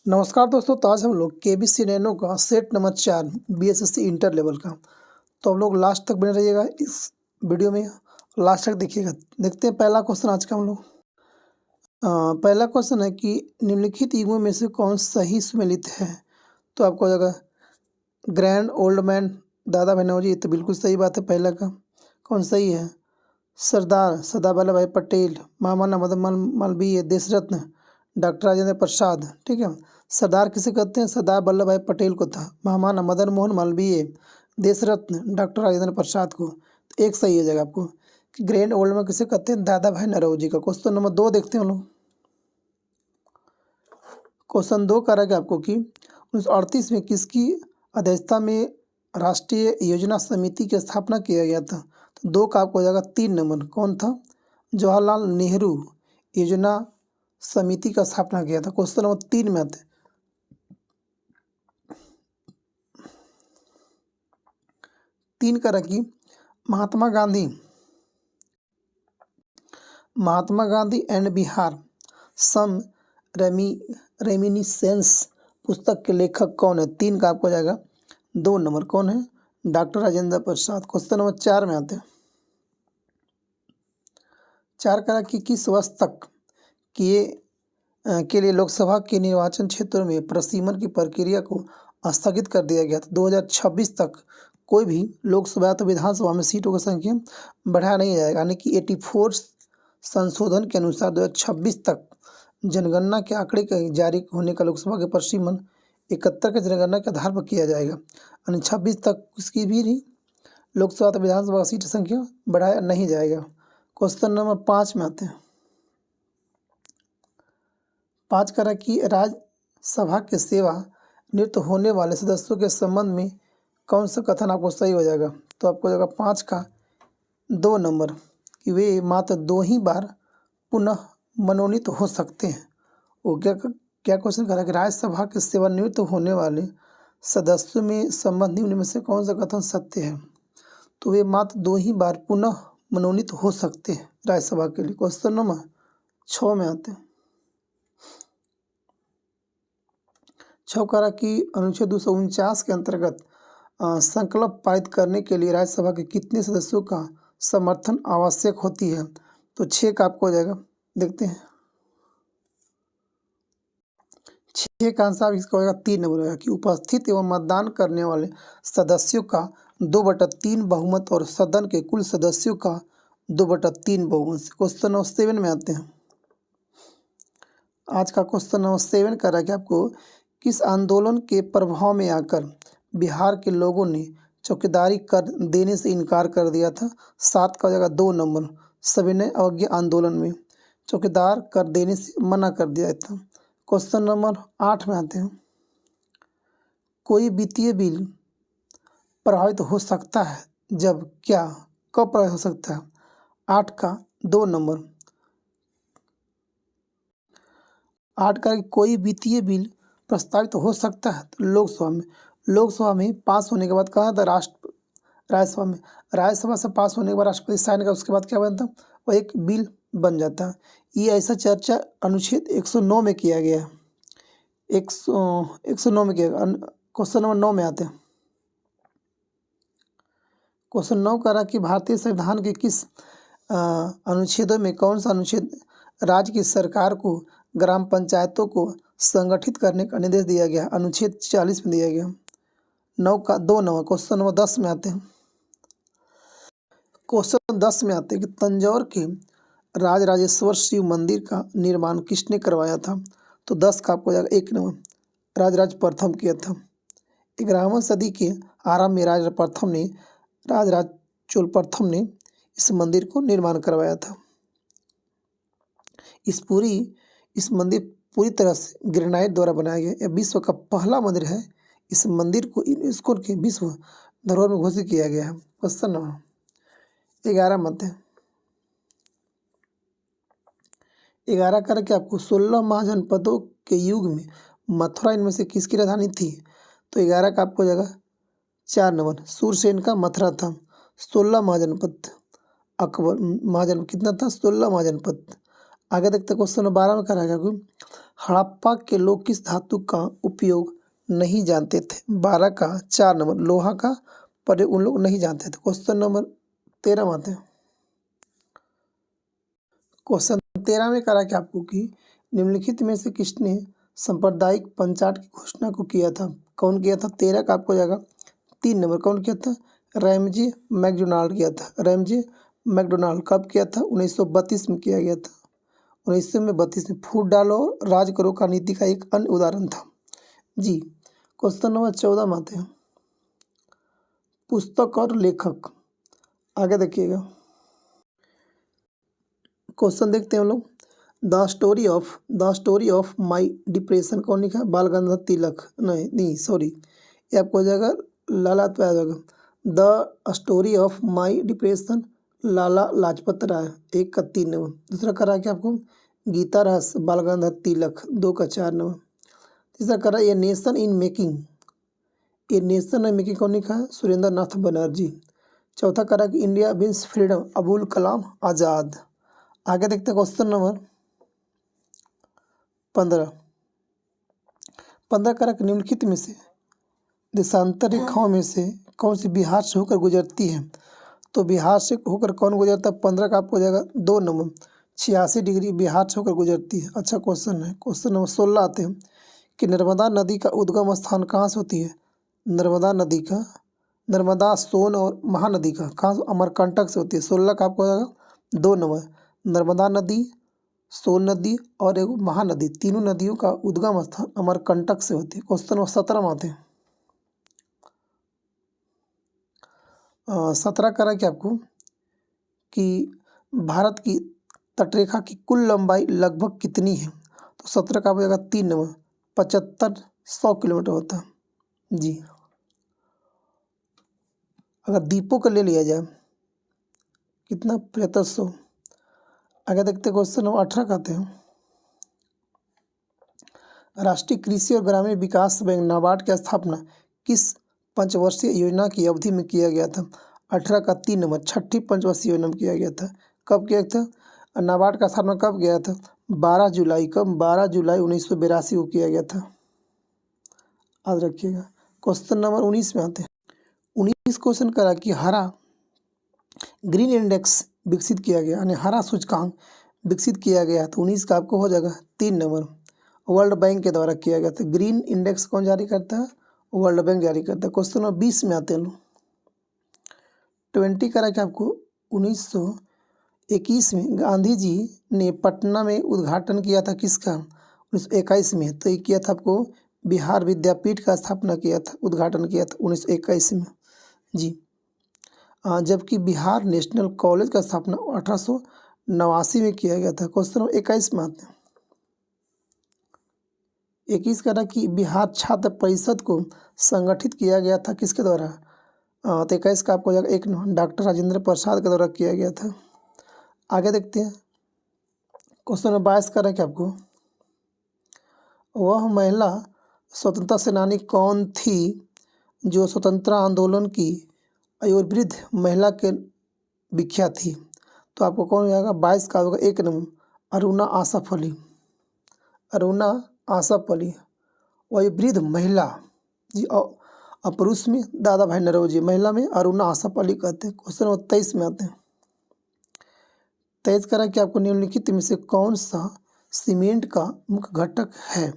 नमस्कार दोस्तों। तो आज हम लोग केबीसी नैनो का set number 4 BSSC inter level का। तो आप लोग लास्ट तक बने रहिएगा इस वीडियो में, लास्ट तक देखिएगा। देखते हैं पहला क्वेश्चन आज का हम लोग। पहला क्वेश्चन है कि निम्नलिखित युगों में से कौन सही सुमेलित है। तो आपको हो जाएगा ग्रैंड ओल्ड मैन, दादा भाई नौरोजी। तो बिल्कुल सही बात है। पहला का कौन सही है? सरदार वल्लभ भाई पटेल, महामना मदन मालवीय, देश रत्न डॉक्टर राजेंद्र प्रसाद। ठीक है, सरदार किसे कहते हैं? सरदार वल्लभ भाई पटेल को था। महामना मदन मोहन मालवीय, देश रत्न डॉक्टर राजेंद्र प्रसाद को। तो एक सही हो जाएगा आपको कि ग्रैंड ओल्ड में किसे कहते हैं? दादा भाई नौरोजी का। क्वेश्चन नंबर 2 देखते हैं हम लोग। क्वेश्चन 2 कह रहा है आपको कि 1938 में किसकी अध्यक्षता में राष्ट्रीय योजना समिति की स्थापना किया गया था? तो 2 का आपको हो जाएगा 3 नंबर। कौन था? जवाहरलाल नेहरू योजना समिति का स्थापना किया था। क्वेश्चन नंबर 3 में आते हैं। 3 का रखी Mahatma Gandhi and Bihar some reminiscences पुस्तक के लेखक कौन है? 3 का आपको हो जाएगा 2 नंबर। कौन है? Doctor Rajendra Prasad. Question number 4 में आते हैं। 4 का कि किस वर्ष तक के लिए लोकसभा के निर्वाचन क्षेत्रों में प्रसीमन की प्रक्रिया को स्थगित कर दिया गया था। 2026 तक कोई भी लोकसभा तो विधानसभा में सीटों की संख्या बढ़ाया नहीं जाएगा। यानी कि 84 संशोधन के अनुसार 2026 तक जनगणना के आंकड़े के जारी होने का लोकसभा के प्रसीमन 71 के जनगणना के आधार पर किया जाएगा। यानी 26 तक उसकी भी नहीं लोकसभा तो विधानसभा सीट संख्या बढ़ाया नहीं जाएगा। क्वेश्चन नंबर 5 में आते हैं। 5 कह रहा कि राज्यसभा के सेवा निवृत्त होने वाले सदस्यों के संबंध में कौन सा कथन आपको सही हो जाएगा? तो आपको हो जाएगा 5 का 2 नंबर कि वे मात्र 2 ही बार पुनः मनोनीत हो सकते हैं। वो क्या क्वेश्चन कर रहा है कि राज्यसभा के सेवानिवृत्त होने वाले सदस्यों में संबंध निम्न में से कौन सा कथन सत्य है? तो वे मात्र 2 ही बार पुनः मनोनीत हो सकते हैं राज्यसभा के लिए। क्वेश्चन नंबर 6 में आते हैं। 6 कह रहा कि अनुच्छेद 249 के अंतर्गत संकल्प पारित करने के लिए राज्यसभा के कितने सदस्यों का समर्थन आवश्यक होती है? तो 6 का आपको हो जाएगा। देखते हैं 6 का आंसर इसका होगा 3 नंबर होगा कि उपस्थित एवं मतदान करने वाले सदस्यों का 2/3 बहुमत और सदन के कुल सदस्यों का 2/3 बहुमत से। क्वेश्चन नंबर 7 में आते हैं। आज का क्वेश्चन नंबर 7 कर रहा है कि आपको किस आंदोलन के प्रभाव में आकर बिहार के लोगों ने चौकीदारी कर देने से इनकार कर दिया था? 7 का हो जाएगा 2 नंबर। सविनय अवज्ञा आंदोलन में चौकीदार कर देने से मना कर दिया था। क्वेश्चन नंबर 8 में आते हैं। कोई वित्तीय बिल प्रभावित हो सकता है जब क्या? कब प्रभावित हो सकता है? 8 का 2 नंबर। 8 का कोई वित्तीय बिल प्रस्तावित हो सकता है तो लोकसभा में पास होने के बाद कहा था राज्यसभा से पास होने के बाद राष्ट्रपति साइन का, उसके बाद क्या बनता? वो एक बिल बन जाता है। ये ऐसा चर्चा अनुच्छेद 109 में किया गया है। 109 में किया गया। क्वेश्चन नंबर 9 में आते हैं। क्वेश्चन 9 कह रहा कि भारतीय संविधान के किस अनुच्छेदों में कौन सा अनुच्छेद राज्य की सरकार को ग्राम पंचायतों को संगठित करने का निर्देश दिया गया? अनुच्छेद 40 में दिया गया। 9 का 2 नंबर। क्वेश्चन नंबर 10 में आते हैं। क्वेश्चन 10 में आते हैं कि तंजौर के राजराजेश्वर शिव मंदिर का निर्माण किसने करवाया था? तो 10 का आपको जाएगा 1 नंबर। राजराज प्रथम किया था। 11वीं सदी के आरंभ में राजराज चोल प्रथम ने इस मंदिर को निर्माण करवाया था। इस मंदिर पूरी तरह से ग्रेनाइट द्वारा बनाया गया। यह विश्व का पहला मंदिर है। इस मंदिर को यूनेस्को के विश्व धरोहर में घोषित किया गया है। क्वेश्चन नंबर 11 मत है। 11 करके आपको 16 महाजनपदों के युग में मथुरा इनमें से किसकी राजधानी थी? तो 11 का आपको जगह 4 नंबर। सूरसेन का मथुरा था। 16 महाजनपद। अकबर महाजन कितना था? 16 महाजनपद। आगे देखते क्वेश्चन नंबर 12 में कहा गया हड़प्पा के लोग किस धातु का उपयोग नहीं जानते थे? 12 का 4 नंबर लोहा का पर उन लोग नहीं जानते थे। क्वेश्चन नंबर 13 में आते हैं। क्वेश्चन 13 में करा कि आपको कि निम्नलिखित में से किसने सांप्रदायिक पंचाट की घोषणा को किया था? कौन किया था? 13 का आपको जाएगा 3 नंबर। कौन किया था? रैमजे मैकडोनाल्ड किया था। रैमजे मैकडोनाल्ड कब किया था? 1932 में किया गया था। 1932 में फूट डालो राज करो का नीति का एक अन्य उदाहरण था जी। क्वेश्चन नंबर 14 में आते हैं। पुस्तक और लेखक, आगे देखिएगा। क्वेश्चन देखते हैं हम लोग। The story of my depression कौन लिखा है? बाल गंगाधर तिलक। नहीं सॉरी, ये आपको हो जाएगा लाला तो आ जाएगा। The story of my depression Lala Lajpat Rai, 1 का 3 नंबर। दूसरा करा कि आपको गीता रस बाल गंगाधर तिलक, 2 का 4 नंबर। तीसरा करा a nation in making, a nation in making कौन लिखा है? सुरेंद्र नाथ बनर्जी। चौथा करा कि India wins freedom Abul Kalam Azad. आगे देखते हैं क्वेश्चन नंबर 15 करा कि निम्नलिखित में से देशांतर रेखाओं में से कौन सी बिहार से होकर गुजरती है? तो बिहार से होकर कौन गुजरता है? 15 का आपको हो जाएगा 2 नंबर। 86 डिग्री बिहार से होकर गुजरती है। अच्छा क्वेश्चन है। क्वेश्चन नंबर 16 आते हैं कि नर्मदा नदी का उद्गम स्थान कहाँ से होती है? नर्मदा सोन और महानदी का कहाँ से? अमरकंटक से होती है। 16 का आपको हो जाएगा 2 नंबर। नर्मदा नदी, सोन नदी और एक महानदी, तीनों नदियों का उद्गम स्थान अमरकंटक से होती है। क्वेश्चन नंबर 17 में आते हैं। 17 करा कि आपको कि भारत की तटरेखा की कुल लंबाई लगभग कितनी है? तो 17 का हो जाएगा 3 नंबर। 7500 किलोमीटर होता है जी। अगर द्वीपों का ले लिया जाए कितना? 7500। आगे देखते क्वेश्चन नंबर 18 कहते हैं। राष्ट्रीय कृषि और ग्रामीण विकास बैंक नाबार्ड की स्थापना किस पंचवर्षीय योजना की अवधि में किया गया था? 18 का 3 नंबर। 6ठी पंचवर्षीय योजना में किया गया था। कब किया था? नाबार्ड का स्थापना कब गया था? 12 जुलाई। कब? 12 जुलाई 1982 को किया गया था। याद रखिएगा। क्वेश्चन नंबर 19 में आते हैं। 19 क्वेश्चन करा कि हरा ग्रीन इंडेक्स विकसित किया गया, यानी हरा सूचकांक विकसित किया गया। तो 19 का आपको हो जाएगा 3 नंबर। वर्ल्ड बैंक के द्वारा किया गया था। ग्रीन इंडेक्स कौन जारी करता है? वर्ल्ड बैंक जारी करता है। क्वेश्चन नंबर 20 में आते हैं। 20 करा कि आपको 1921 में गांधी जी ने पटना में उद्घाटन किया था किसका? 1921 में। तो ये किया था आपको बिहार विद्यापीठ का स्थापना किया था, उद्घाटन किया था 1921 में जी। जबकि बिहार नेशनल कॉलेज का स्थापना 1889 में किया गया था। क्वेश्चन नंबर 21 में आते हैं। 21 करा कि बिहार छात्र परिषद को संगठित किया गया था किसके द्वारा? तो 21 का आपको जाएगा 1 नंबर। डॉक्टर राजेंद्र प्रसाद के द्वारा किया गया था। आगे देखते हैं। क्वेश्चन नंबर 22 करा कि आपको वह महिला स्वतंत्रता सेनानी कौन थी जो स्वतंत्रता आंदोलन की आयुर्वृद्ध महिला के विख्यात थी? तो आपको कौन हो जाएगा? 22 का होगा 1 नंबर। अरुणा आसफ अली। अरुणा आसफ अली वयोवृद्ध महिला जी। और पुरुष में दादा भाई नौरोजी, महिला में अरुणा आसफ अली कहते हैं। क्वेश्चन नंबर 23 में आते हैं। 23 करा कि आपको निम्नलिखित में से कौन सा सीमेंट का मुख्य घटक है?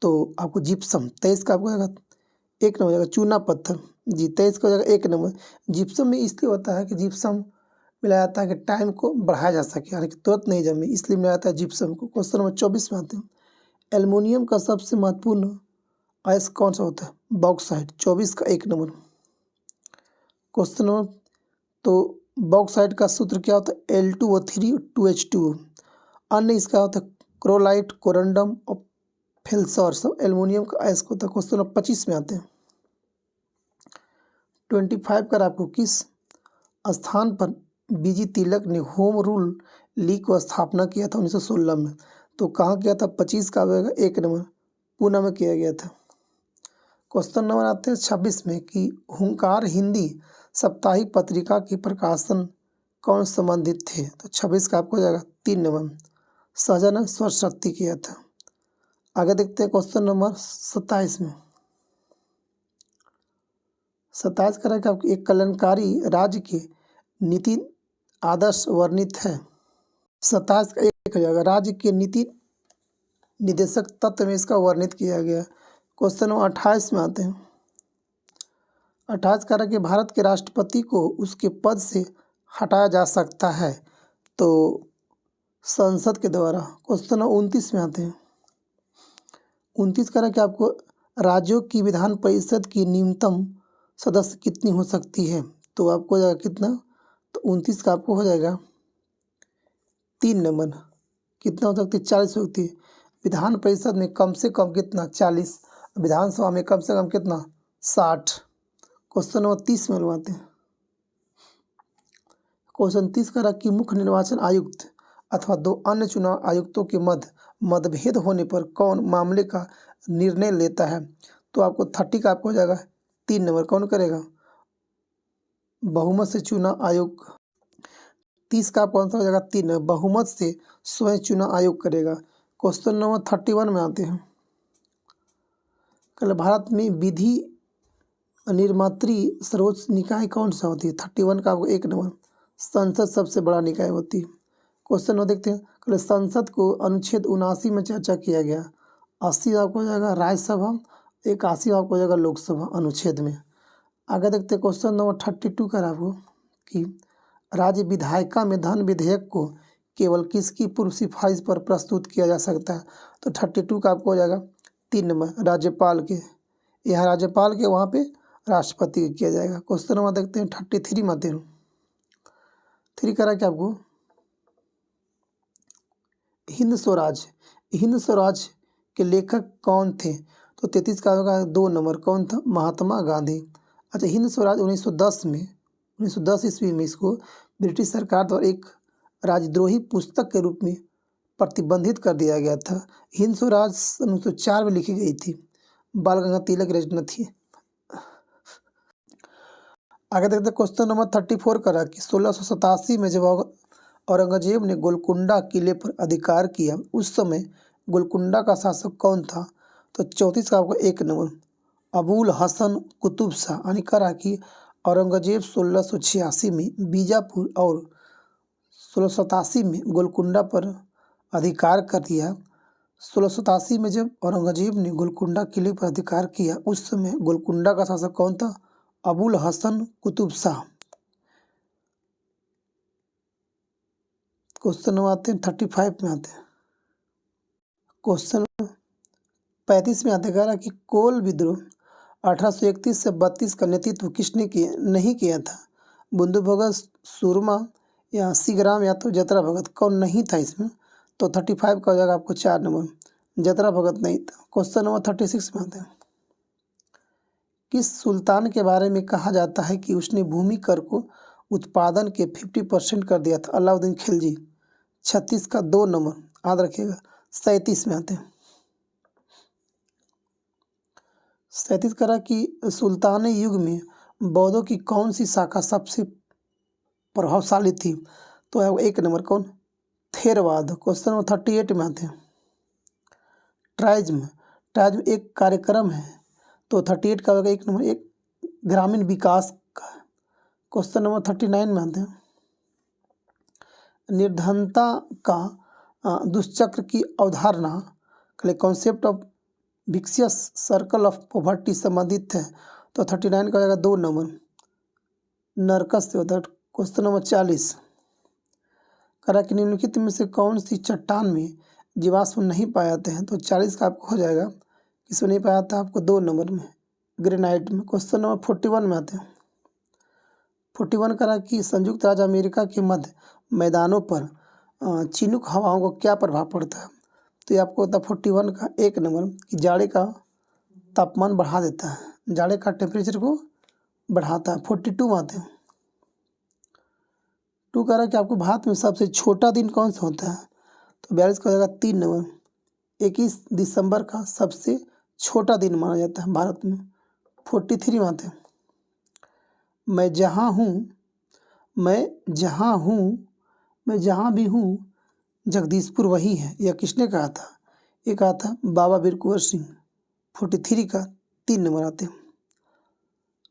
तो आपको जिप्सम। 23 का आपको आएगा 1 नंबर हो जाएगा। चूना पत्थर जी। 23 का हो जाएगा 1 नंबर। जिप्सम में इसलिए होता है कि जिप्सम मिलाया जाता है कि टाइम को बढ़ाया जा सके, यानी कि तुरंत नहीं जमे, इसलिए मिलाया जाता है जिप्सम को। क्वेश्चन नंबर 24 में आते हैं। एल्युमिनियम का सबसे महत्वपूर्ण अयस्क कौन सा होता है? बॉक्साइट। 24 का 1 नंबर। क्वेश्चन नंबर तो बॉक्साइट का सूत्र क्या होता है? Al2O3 2H2O। अन्य इसका होता है क्रोलाइट, कोरंडम और फेल्सर, सब एल्युमिनियम का अयस्क होता है। क्वेश्चन नंबर 25 में आते हैं। 25 कर आपको किस स्थान पर बीजी तिलक ने होम रूल लीग को स्थापना किया था 1916 में? तो कहाँ किया था? 25 का आएगा 1 नंबर। पूना में किया गया था। क्वेश्चन नंबर आते हैं 26 में कि हुंकार हिंदी साप्ताहिक पत्रिका के प्रकाशन कौन संबंधित थे? तो 26 का आपको हो जाएगा 3 नंबर। सहजानंद सरस्वती किया था। आगे देखते हैं क्वेश्चन नंबर 27 में। 27 कह रहा है कि आपकी एक कल्याणकारी राज्य के नीति आदर्श वर्णित है। 27 का एक हो जाएगा, राज्य के नीति निदेशक तत्व में इसका वर्णित किया गया। क्वेश्चन नंबर 28 में आते हैं। 28 कह रहा है कि भारत के राष्ट्रपति को उसके पद से हटाया जा सकता है तो संसद के द्वारा। क्वेश्चन नंबर 29 में आते हैं। 29 कह रहा है कि आपको राज्यों की विधान परिषद की न्यूनतम सदस्य कितनी हो सकती है, तो आपको हो जाएगा कितना, तो 29 का आपको हो जाएगा 3 नंबर। कितना हो सकती है, 40 हो सकती है। विधान परिषद में कम से कम कितना, 40। विधानसभा में कम से कम कितना, 60। क्वेश्चन नंबर 30 में बनवाते हैं। क्वेश्चन 30 कह रहा कि मुख्य निर्वाचन आयुक्त अथवा दो अन्य चुनाव आयुक्तों के मध्य मतभेद होने पर कौन मामले का निर्णय लेता है, तो आपको 30 का आपको हो जाएगा 3 नंबर। कौन करेगा, बहुमत से चुनाव आयोग। 30 का कौन सा हो जाएगा, 3 नंबर, बहुमत से स्वयं चुनाव आयोग करेगा। क्वेश्चन नंबर 31 में आते हैं। कल भारत में विधि निर्मात्री सर्वोच्च निकाय कौन सा होती है, 31 का आपको 1 नंबर, संसद सबसे बड़ा निकाय होती है। क्वेश्चन नंबर देखते हैं। कल संसद को अनुच्छेद 79 में चर्चा किया गया। 80 आपको हो जाएगा राज्यसभा, 81 आपको हो जाएगा लोकसभा अनुच्छेद में। आगे देखते हैं क्वेश्चन नंबर 32 का आपको कि राज्य विधायिका में धन विधेयक को केवल किसकी पूर्व सिफारिश पर प्रस्तुत किया जा सकता है, तो 32 का आपको हो जाएगा 3 नंबर, राज्यपाल के। यहाँ राज्यपाल के, वहाँ पे राष्ट्रपति के किया जाएगा। क्वेश्चन नंबर देखते हैं 33 में आते हैं। 3 करा क्या आपको, हिंद स्वराज। हिंद स्वराज के लेखक कौन थे, तो 33 का होगा 2 नंबर, कौन था, महात्मा गांधी। अच्छा, हिंद स्वराज 1910 ईस्वी में इसको ब्रिटिश सरकार द्वारा एक राजद्रोही पुस्तक के रूप में प्रतिबंधित कर दिया गया था। हिंद स्वराज 1904 में लिखी गई थी, बाल गंगाधर तिलक की रचना थी। आगे देखते क्वेश्चन नंबर 34 करा कि 1687 में जब औरंगजेब ने गोलकुंडा किले पर अधिकार किया, उस समय गोलकुंडा का शासक कौन था, तो 34 का आपको 1 नंबर, अबुल हसन कुतुब शाह। यानी करा कि औरंगजेब 1686 में बीजापुर और 1687 में गोलकुंडा पर अधिकार कर दिया। 1687 में जब औरंगजेब ने गोलकुंडा किले पर अधिकार किया, उस समय गोलकुंडा का शासक कौन था, अबुल हसन कुतुब शाह। क्वेश्चन नंबर आते हैं 35 में आते हैं। क्वेश्चन 35 में आते कह रहा कि कोल विद्रोह 1831 से 32 का नेतृत्व किसने किया, नहीं किया था, बुंदू भगत, सुरमा या सीगराम या तो जतरा भगत। कौन नहीं था इसमें, तो 35 का हो जाएगा आपको 4 नंबर, जतरा भगत नहीं था। क्वेश्चन नंबर 36 में आते हैं। किस सुल्तान के बारे में कहा जाता है कि उसने भूमि कर को उत्पादन के 50% कर दिया था, अलाउद्दीन खिलजी। 36 का 2 नंबर, याद रखिएगा। 37 में आते हैं। 37 करा कि सुल्तानी युग में बौद्धों की कौन सी शाखा सबसे प्रभावशाली थी, तो है वो 1 नंबर, कौन, थेरवाद। क्वेश्चन नंबर 38 में आते हैं। ट्राइज्म एक कार्यक्रम है, तो 38 का होगा 1 नंबर, एक ग्रामीण विकास का। क्वेश्चन नंबर 39 में आते हैं। निर्धनता का दुष्चक्र की अवधारणा concept of vicious circle of poverty संबंधित है, तो 39 का हो जाएगा 2 नंबर, नरकस से होता है। क्वेश्चन नंबर 40 करा कि निम्नलिखित में से कौन सी चट्टान में जीवाश्म नहीं पाए जाते हैं, तो 40 का आपको हो जाएगा, किसमें नहीं पाया जाता, आपको 2 नंबर में, ग्रेनाइट में। क्वेश्चन नंबर 41 में आते हैं। 41 करा कि संयुक्त राज्य अमेरिका के मध्य मैदानों पर चिनूक हवाओं को क्या प्रभाव पड़ता है, तो ये आपको होता है 41 का 1 नंबर कि जाड़े का तापमान बढ़ा देता है, जाड़े का टेम्परेचर को बढ़ाता है। 42 में आते हैं। 2 कह रहा है कि आपको भारत में सबसे छोटा दिन कौन सा होता है, तो 42 का हो जाएगा 3 नंबर, 21 दिसंबर का सबसे छोटा दिन माना जाता है भारत में। 43 में आते हैं। मैं जहाँ भी हूँ जगदीशपुर वही है, यह किसने कहा था, एक आता है बाबा वीर कुंवर सिंह, 43 का 3 नंबर आते हैं।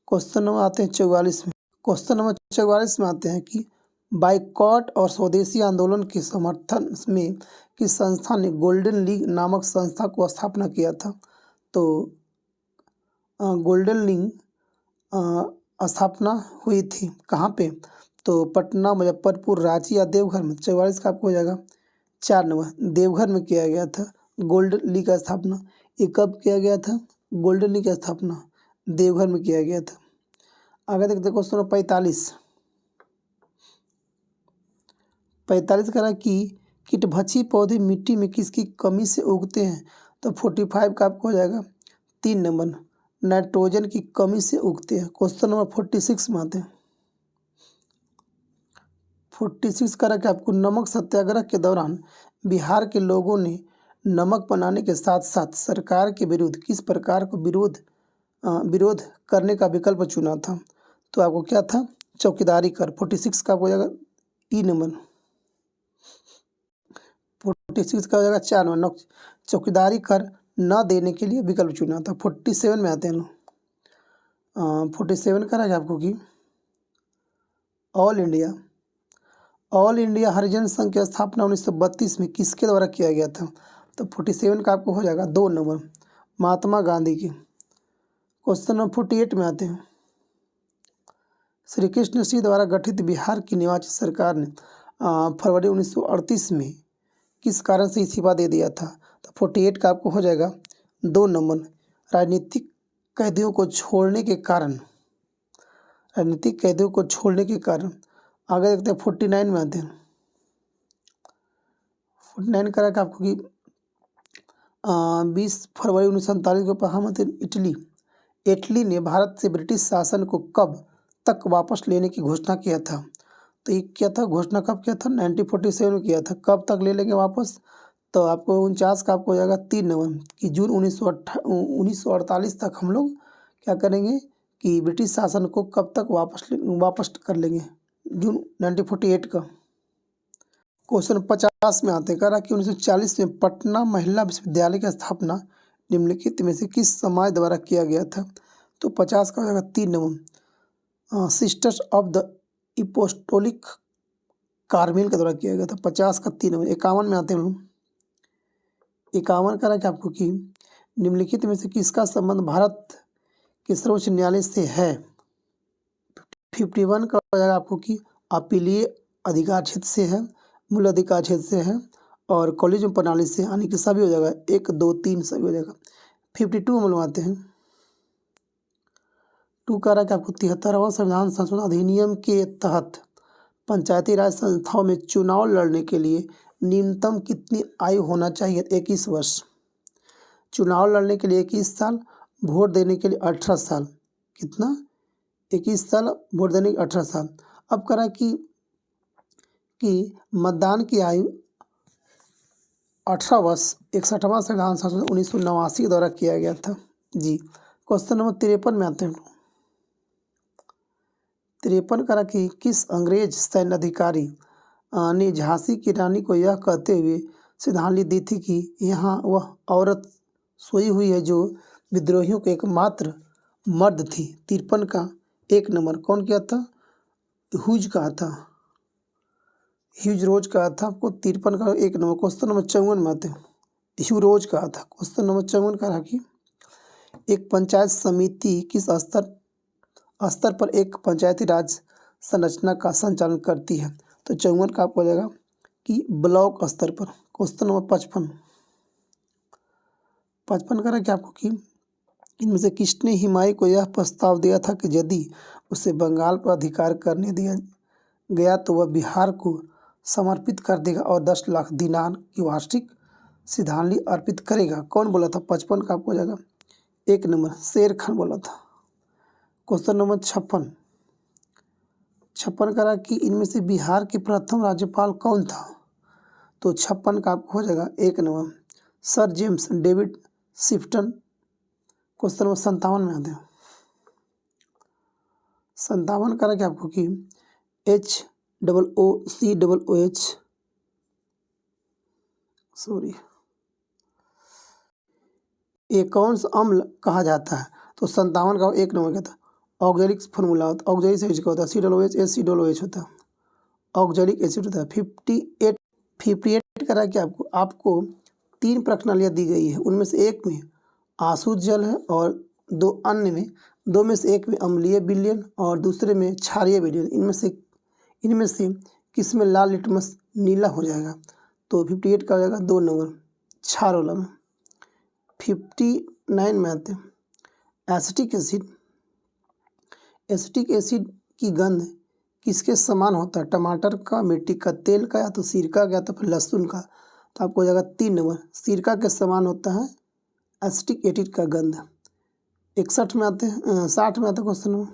क्वेश्चन नंबर आते हैं 44 में। क्वेश्चन नंबर 44 में आते हैं कि बाइकॉट और स्वदेशी आंदोलन के समर्थन में किस संस्था ने गोल्डन लीग नामक संस्था को स्थापना किया था। तो गोल्डन लीग स्थापना हुई थी कहाँ पे, तो पटना, मुजफ्फरपुर, रांची या देवघर में। 44 का आपको हो जाएगा 4 नंबर, देवघर में किया गया था गोल्डन लीग का स्थापना। ये कब किया गया था, गोल्डन लीग का स्थापना देवघर में किया गया था। आगे देखते क्वेश्चन नंबर 45। 45 कह रहा कि कीटभक्षी पौधे मिट्टी में किसकी कमी से उगते हैं। तो 45 का आपको हो जाएगा 3 नंबर, नाइट्रोजन की कमी से उगते हैं। क्वेश्चन नंबर 46 में आते हैं। 46 कह रहा कि आपको नमक सत्याग्रह के दौरान बिहार के लोगों ने नमक बनाने के साथ साथ सरकार के विरुद्ध किस प्रकार को विरोध करने का विकल्प चुना था। तो आपको क्या था, चौकीदारी कर। 46 का आपको हो जाएगा ई नंबर। 46 का हो जाएगा 4 नंबर, चौकीदारी कर न देने के लिए विकल्प चुना था। 47 में आते हैं लोग। 47 कह रहा है आपको कि ऑल इंडिया हरिजन संघ की स्थापना 1932 में किसके द्वारा किया गया था। तो 47 का आपको हो जाएगा 2 नंबर, महात्मा गांधी की। क्वेश्चन नंबर 48 में आते हैं। श्री कृष्ण सिंह द्वारा गठित बिहार की निवासी सरकार ने फरवरी 1938 में किस कारण से इस्तीफा दे दिया था। तो 48 का आपको हो जाएगा 2 नंबर, राजनीतिक कैदियों को छोड़ने के कारण। आगे देखते हैं 49 में आते हैं। 49 करा कि आपको कि 20 फरवरी 1947 को प्रधानमंत्री इटली ने भारत से ब्रिटिश शासन को कब तक वापस लेने की घोषणा किया था। तो ये क्या था, घोषणा कब किया था, 1947 में किया था। कब तक ले लेंगे वापस, तो आपको 49 का आपको हो जाएगा 3 नंबर कि जून 1948 तक हम लोग क्या करेंगे कि ब्रिटिश शासन को कब तक वापस कर लेंगे, जून 1948 का। क्वेश्चन 50 में आते हैं। कह रहा कि 1940 में पटना महिला विश्वविद्यालय की स्थापना निम्नलिखित में से किस समाज द्वारा किया गया था। तो 50 का हो जाएगा 3 number, sisters of the apostolic Carmel के द्वारा किया गया था। 50 का 3 नंबर। 51 में आते हैं लोग। 51 कह रहा कि आपको कि निम्नलिखित में से किसका संबंध भारत के सर्वोच्च न्यायालय से है। 51 का हो जाएगा आपको कि अपीलीय अधिकार क्षेत्र से है, मूल अधिकार क्षेत्र से है और कॉलेज प्रणाली से, यानी कि सभी हो जाएगा, 1 2 3 सभी हो जाएगा। 52 हम लोग आते हैं। 2 कह रहा है कि आपको 73वां संविधान संशोधन अधिनियम के तहत पंचायती राज संस्थाओं में चुनाव लड़ने के लिए न्यूनतम कितनी आयु होना चाहिए। 21 वर्ष। चुनाव लड़ने के लिए 21 साल, वोट देने के लिए 18 साल। कितना, 21 साल, वोट देने के 18 साल। अब कह रहा है कि मतदान की आयु 18 वर्ष 61वां संविधान संशोधन 1989 के द्वारा किया गया था जी। क्वेश्चन नंबर 53 में आते हैं। 53 करा कि किस अंग्रेज सैन्य अधिकारी ने झांसी की रानी को यह कहते हुए श्रद्धांजलि दी थी कि यहाँ वह औरत सोई हुई है जो विद्रोहियों के एकमात्र मर्द थी। 53 का 1 नंबर, कौन किया था, ह्यूज कहा था, ह्यूज रोज कहा था आपको। 53 का 1 नंबर। क्वेश्चन नंबर 54 में आते हैं। ह्यू रोज कहा था। क्वेश्चन नंबर 54 का रहा कि एक पंचायत समिति किस स्तर पर एक पंचायती राज संरचना का संचालन करती है। तो 54 का आपको हो जाएगा कि ब्लॉक स्तर पर। क्वेश्चन नंबर 55 का रहा कि आपको कि इनमें से किसने हुमायूं को यह प्रस्ताव दिया था कि यदि उसे बंगाल पर अधिकार करने दिया गया तो वह बिहार को समर्पित कर देगा और 10 लाख दिनार की वार्षिक श्रद्धांजलि अर्पित करेगा। कौन बोला था। 55 का आपको हो जाएगा 1 नंबर, शेर खान बोला था। क्वेश्चन नंबर 56 करा कि इनमें से बिहार के प्रथम राज्यपाल कौन था। तो 56 का आपको हो जाएगा 1 number, sir James David Sifton. Question number 57 में आते हैं। 57 करा कि आपको कि ये कौन सा अम्ल कहा जाता है? तो 57 का 1 नंबर क्या था? ऑक्जेलिक फार्मूला होता है, ऑक्जेलिक एसिड का होता है COOH HCOOH होता है, ऑक्जेलिक एसिड होता है। 58 करा कि आपको 3 प्रश्नावलियाँ दी गई है, उनमें से एक में आसुत जल है और दो में से एक में अम्लीय विलयन और दूसरे में क्षारीय विलयन। इनमें से किस में लाल लिटमस नीला हो जाएगा? तो 58 का हो जाएगा 2 नंबर क्षार वाला में। 59 में आते हैं एसिटिक एसिड की गंध किसके समान होता है? टमाटर का, मिट्टी का तेल का, या तो सिरका का, या तो फिर लहसुन का। तो आपको हो जाएगा 3 नंबर सिरका के समान होता है एसिटिक एसिड का गंध। 60 में आते हैं क्वेश्चन में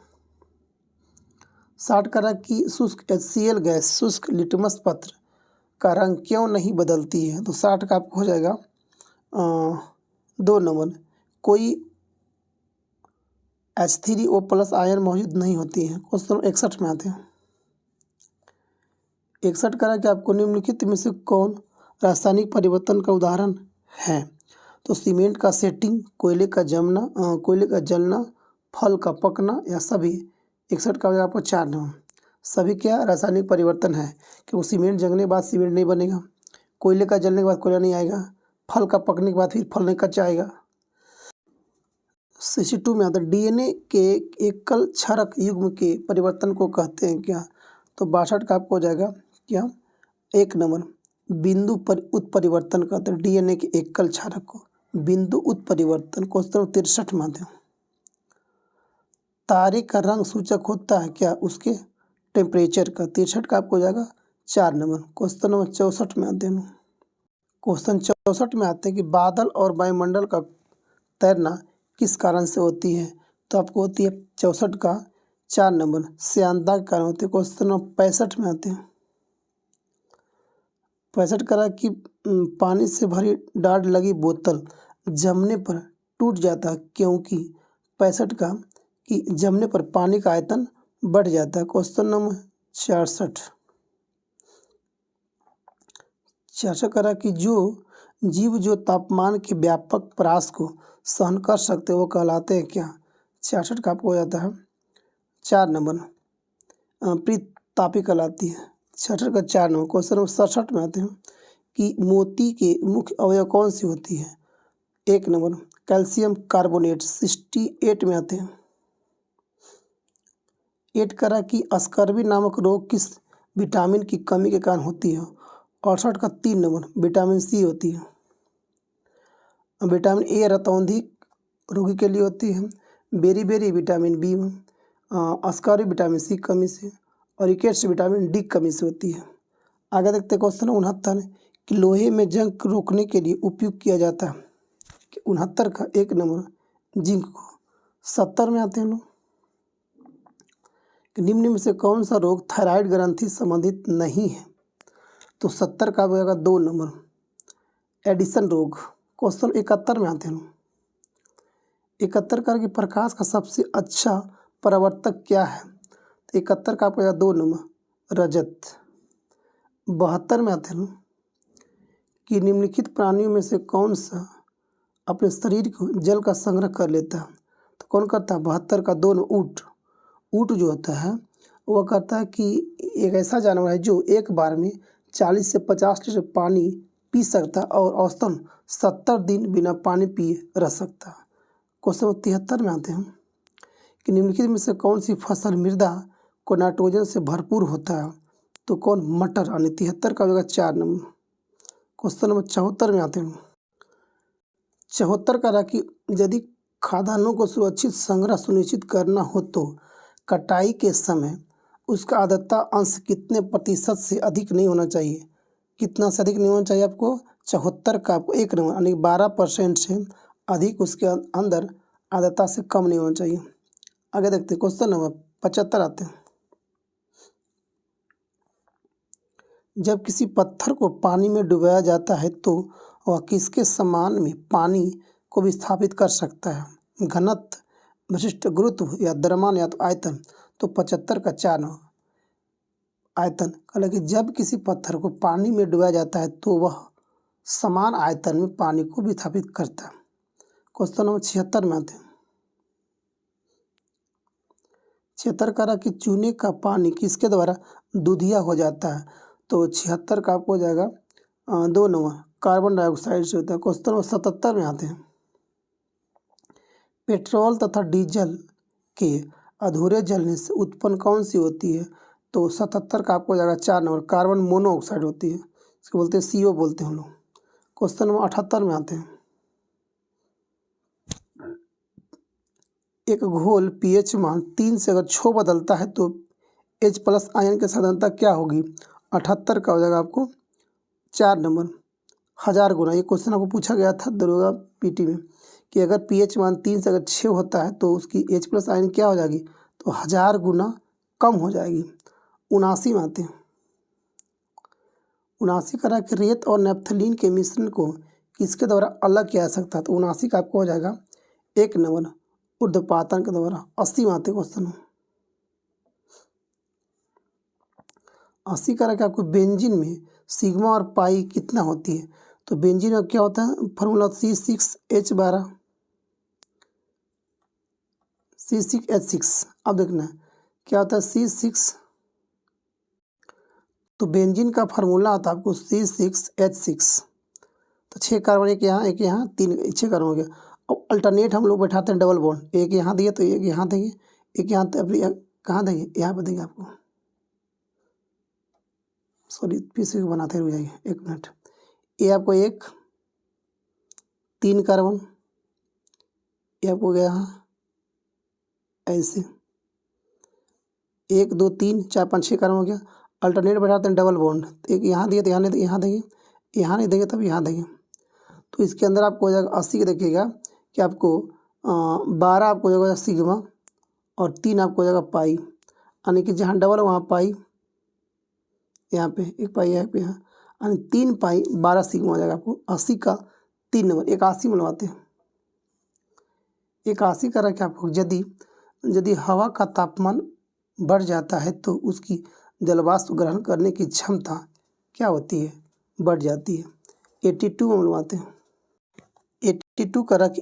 60 करा कि शुष्क HCl गैस शुष्क लिटमस पत्र का रंग क्यों नहीं बदलती है? तो 60 का आपको हो जाएगा 2 नंबर कोई H3O+ आयन मौजूद नहीं होती है। क्वेश्चन 61 में आते हैं 61 करा कि आपको निम्नलिखित में से कौन रासायनिक परिवर्तन का उदाहरण है? तो सीमेंट का सेटिंग, कोयले का जलना, फल का पकना, या सभी। 61 का हो जाएगा आपको 4 नंबर सभी क्या रासायनिक परिवर्तन है, क्योंकि सीमेंट जलने के बाद सीमेंट नहीं बनेगा, कोयले का जलने के बाद कोयला नहीं आएगा, फल का पकने के बाद फिर फल नहीं कच्चा आएगा। 62 में आता है DNA के एकल क्षारक युग्म के परिवर्तन को कहते हैं क्या? तो 62 का आपको हो जाएगा क्या 1 नंबर बिंदु उत्परिवर्तन कहते हैं DNA के एकल क्षारक को बिंदु उत्परिवर्तन। क्वेश्चन 63 में आते हैं तारे का रंग सूचक होता है क्या? उसके टेम्परेचर का। 63 का आपको हो जाएगा 4 नंबर। क्वेश्चन नंबर 64 में आते हैं कि बादल और वायुमंडल का तैरना किस कारण से होती है? तो आपको होती है 64 का 4 नंबर श्यानता के कारण होती है। क्वेश्चन नंबर 65 में आते हैं 65 करा कि पानी से भरी डाढ़ लगी बोतल जमने पर टूट जाता है क्योंकि 65 का कि जमने पर पानी का आयतन बढ़ जाता है। क्वेश्चन नंबर 66 करा कि जो तापमान के व्यापक ह्रास को सहन कर सकते वो कहलाते हैं क्या? 66 का आपको हो जाता है 4 नंबर पृथ्वी कहलाती है। 66 का 4 नंबर। क्वेश्चन नंबर 67 में आते हैं कि मोती के मुख्य अवयव कौन सी होती है? 1 नंबर कैल्शियम कार्बोनेट। 68 में आते हैं 8 करा कि स्कर्वी नामक रोग किस विटामिन की कमी के कारण होती है? 68 का 3 नंबर विटामिन C होती है। विटामिन A रतौंधी रोगी के लिए होती है, beriberi vitamin B, scurvy vitamin C कमी से, और रिकेट्स विटामिन D कमी से होती है। आगे देखते हैं क्वेश्चन 69 कि लोहे में जंग रोकने के लिए उपयोग किया जाता है। 69 का 1 नंबर जिंक को। 70 में आते हैं लोग कि निम्न में से कौन सा रोग थायराइड ग्रंथि संबंधित नहीं है? तो 70 का होगा 2 नंबर एडिसन रोग। क्वेश्चन 71 में आते हैं 71 का कि प्रकाश का सबसे अच्छा परावर्तक क्या है? तो 71 का आपको 2 नंबर रजत। 72 में आते हैं कि निम्नलिखित प्राणियों में से कौन सा अपने शरीर को जल का संग्रह कर लेता है? तो कौन करता है? 72 का 2 नंबर ऊँट जो होता है वह कहता है कि एक ऐसा जानवर है जो एक बार में 40 से 50 लीटर पानी पी सकता है और औसतन 70 दिन बिना पानी पिए रह सकता है। क्वेश्चन 73 में आते हैं कि निम्नलिखित में से कौन सी फसल मृदा को नाइट्रोजन से भरपूर होता है? तो कौन? मटर। यानी 73 का होगा 4 नंबर। क्वेश्चन नंबर 74 में आते हैं 74 का कि यदि खाद्यान्नों को सुरक्षित संग्रह सुनिश्चित करना हो तो कटाई के समय उसका आर्द्रता अंश कितने प्रतिशत से अधिक नहीं होना चाहिए? कितना से अधिक नहीं होना चाहिए आपको? 74 का आपको 1 नंबर यानी 12% से अधिक उसके अंदर आर्द्रता से कम नहीं होना चाहिए। आगे देखते हैं क्वेश्चन नंबर 75 आते हैं जब किसी पत्थर को पानी में डुबाया जाता है तो वह किसके समान में पानी को विस्थापित कर सकता है? घनत्व, विशिष्ट गुरुत्व, या द्रव्यमान, या तो आयतन। तो 75 का 4 नंबर आयतन। हालांकि जब किसी पत्थर को पानी में डुबाया जाता है तो वह समान आयतन में पानी को विस्थापित करता है। क्वेश्चन नंबर 76 में आते हैं। 76 कह रहा कि चूने का पानी किसके द्वारा दूधिया हो जाता है। तो 76 का आपको हो जाएगा 2 नंबर कार्बन डाइऑक्साइड से होता है। क्वेश्चन नंबर 77 में आते हैं। पेट्रोल तथा डीजल के अधूरे जलने से उत्पन्न कौन सी होती है। तो 77 का आपको हो जाएगा 4 नंबर कार्बन मोनोऑक्साइड होती है, इसको बोलते हैं CO बोलते हैं हम लोग। क्वेश्चन नंबर 78 में आते हैं। एक घोल pH मान 3 से अगर 6 बदलता है तो H+ आयन की सांद्रता क्या होगी। 78 का हो जाएगा आपको 4 नंबर 1000 गुना। ये क्वेश्चन आपको पूछा गया था दरोगा PT में कि अगर pH मान 3 से अगर 6 होता है तो उसकी H+ आयन क्या हो जाएगी, तो 1000 गुना कम हो जाएगी। 79 में आते हैं। 79 करा कि रेत और नेफ्थलीन के मिश्रण को किसके द्वारा अलग किया जा सकता है। तो 79 का आपको हो जाएगा 1 नंबर ऊर्ध्वपातन के द्वारा। 80 में आते क्वेश्चन। 80 करा कि आपको बेंजीन में सिग्मा और पाई कितना होती है। तो बेंजीन में क्या होता है फार्मूला C6H12 C6H6। अब देखना क्या होता है C6, तो बेंजीन का फार्मूला आता है आपको C6H6। तो 6 कार्बन एक यहाँ 3 6 कार्बन हो गया। अब अल्टरनेट हम लोग बैठाते हैं डबल बॉन्ड, एक यहाँ दिए तो एक यहाँ देंगे, एक यहाँ कहाँ देंगे, यहाँ पर देंगे आपको। सॉरी फिर से बनाते रुक जाइए 1 मिनट। ये आपको 1 3 कार्बन, ये आपको गया यहाँ ऐसे 1 2 3 4 5 6 कार्बन हो गया। अल्टरनेट बैठाते हैं डबल बॉन्ड, एक यहाँ दिए तो यहाँ नहीं, यहाँ देंगे, यहाँ नहीं देंगे तब यहाँ देंगे। तो इसके अंदर आपको हो जाएगा 80 के देखिएगा कि आपको 12 आपको हो जाएगा सिग्मा और 3 आपको हो जाएगा पाई, यानी कि जहाँ डबल वहाँ पाई, यहाँ पे 1 पाई यहाँ पे, यहाँ यानी 3 पाई 12 सिग्मा हो जाएगा आपको। 80 का 3 नंबर 81 में लगवाते हैं। 81 का रखें आपको यदि हवा का तापमान बढ़ जाता है तो उसकी जलवाष्प ग्रहण करने की क्षमता क्या होती है, बढ़ जाती है। 82 में लगवाते हैं। 82 का रख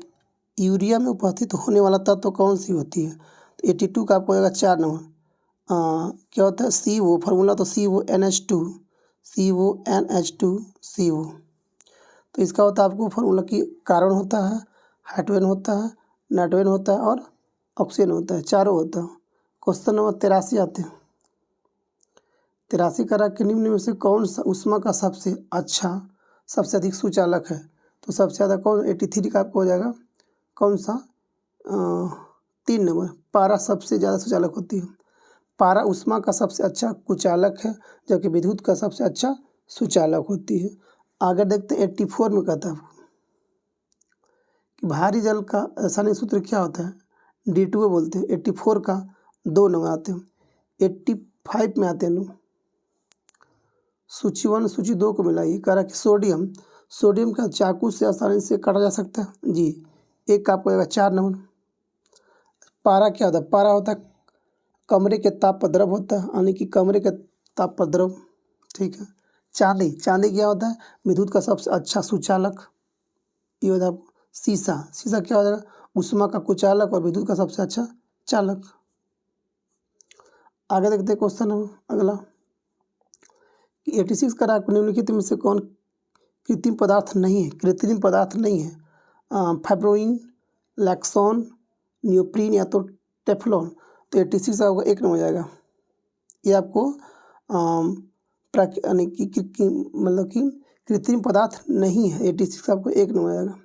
यूरिया में उपस्थित होने वाला तत्व कौन सी होती है। तो 82 का आपको होगा 4 नंबर क्या होता है CO, फार्मूला तो CO। तो इसका होता है आपको फार्मूला की कार्बन होता है, हाइड्रोजन होता है, नाइट्रोजन होता है और ऑक्सीजन होता है, चारों होता है। क्वेश्चन नंबर 83 आते हैं। 83 का रख निम्न में से कौन सा ऊष्मा का सबसे अधिक सुचालक है। तो सबसे ज़्यादा कौन 83 का आपको हो जाएगा कौन सा 3 नंबर पारा सबसे ज़्यादा सुचालक होती है। पारा ऊष्मा का सबसे अच्छा कुचालक है जबकि विद्युत का सबसे अच्छा सुचालक होती है। आगे देखते हैं 84 में कहता है कि भारी जल का रासायनिक सूत्र क्या होता है, D2O बोलते हैं। 84 का 2 नंबर आते हैं। 85 में आते हैं लोग सूची 1 सूची 2 को मिलाइए। कह रहा कि सोडियम का चाकू से आसानी से काटा जा सकता है जी। एक का आपको आएगा 4 नंबर। पारा क्या होता है, पारा होता है कमरे के ताप पर द्रव होता है, यानी कि कमरे के ताप पर द्रव, ठीक है। चांदी क्या होता है, विद्युत का सबसे अच्छा सुचालक। ये होता है शीशा क्या हो जाएगा, ऊष्मा का कुचालक और विद्युत का सबसे अच्छा चालक। आगे देखते हैं क्वेश्चन अगला कि 86 का निम्नलिखित में से कौन कृत्रिम पदार्थ नहीं है। फाइब्रोइन, लैक्सोन, नियोप्रीन या तो टेफ्लॉन। तो 86 का होगा 1 नंबर हो जाएगा। ये आपको यानी कि मतलब कि कृत्रिम पदार्थ नहीं है। 86 का आपको 1 नंबर हो जाएगा।